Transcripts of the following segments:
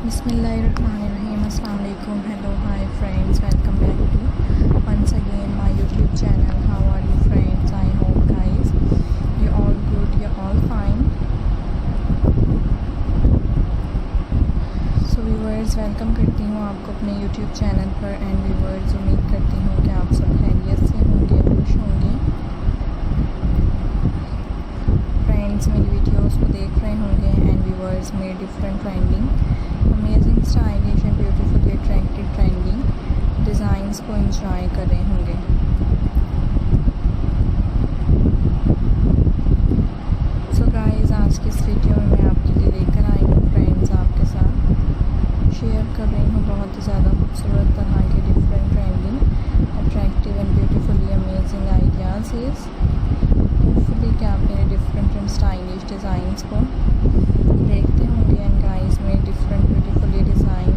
Bismillahirrahmanirrahim. Assalamu alaikum. Hello, hi friends. Welcome back to once again my YouTube channel. How are you friends? I hope guys you're all good, you're all fine. So viewers, welcome करती हूँ आपको अपने YouTube channel पर and viewers उम्मीद करती हूँ कि आप सब खैरियत से होंगे, खुश होंगे। फ्रेंड्स मेरी वीडियोस को देख रहे होंगे एंड व्यूवर्स मेरे different trending amazing stylish and beautifully attractive trending designs को एंजॉय कर रहे होंगे। सो गाइस, आज की इस वीडियो में मैं आपके लिए लेकर आई हूँ फ्रेंड्स, आपके साथ शेयर कर रही हूँ बहुत ही ज़्यादा खूबसूरत तरह के different trending attractive and beautifully amazing ideas hopefully कि आप मेरे डिफरेंट एंड स्टाइलिश डिज़ाइंस को देखते होंगे एंड गाइस मेरे different beautifully design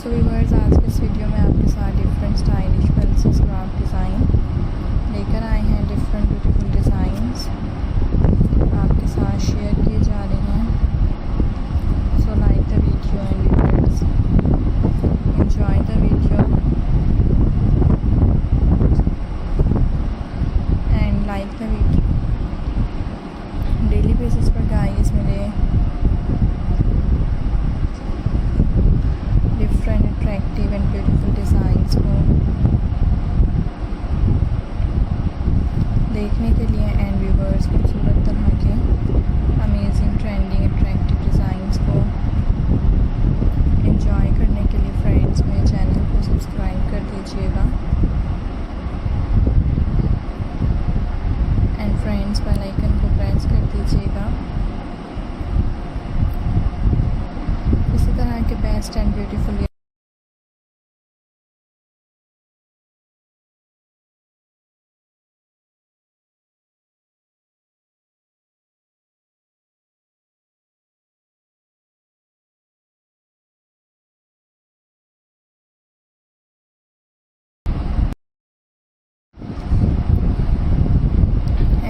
so viewers, आज के इस वीडियो में आपके साथ different stylish pulses craft design लेकर आए हैं। डिफरेंट ब्यूटीफुल डिज़ाइंस आपके साथ शेयर किए जा रहे हैं। So like the video and viewers enjoy the video and like the video. Daily basis पर गाइस मेरे different attractive and beautiful designs को देखने के लिए एंड व्यूवर्स खूबसूरत तरह के अमेजिंग ट्रेंडिंग अट्रैक्टिव डिज़ाइंस को एंजॉय करने के लिए फ्रेंड्स मेरे चैनल को सब्सक्राइब कर दीजिएगा एंड फ्रेंड्स बेल आइकन को प्रेस कर दीजिएगा। इसी तरह के best and beautiful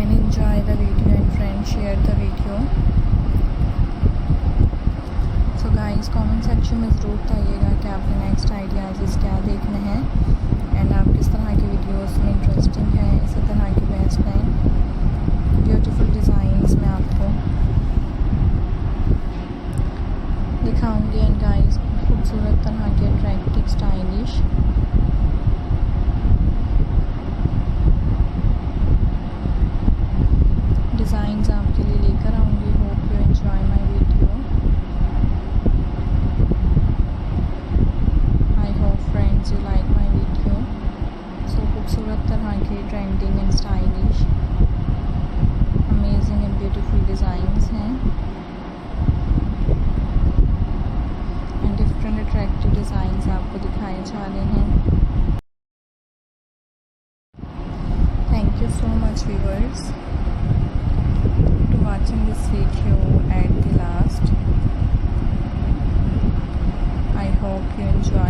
and enjoy the video and friends share the video. So guys comment section में ज़रूर बताइएगा कि आपके नेक्स्ट आइडियाज़ क्या देखने हैं एंड आप किस तरह की वीडियोस में इंटरेस्टिंग है। इसी तरह की बेस्ट एंड ब्यूटीफुल डिज़ाइंस मैं आपको दिखाऊंगी एंड गाइस खूबसूरत तरह के अट्रैक्टिव स्टाइलिश डिज़ाइंस आपके लिए लेकर आऊँगी। Hope you enjoy my video. I hope friends you like my video. So खूबसूरत तरह के trending and stylish amazing and beautiful designs हैं एंड डिफरेंट अट्रैक्टिव डिज़ाइंस आपको दिखाए जा रहे हैं। Thank you so much viewers to watching this video at the last. I hope you enjoy.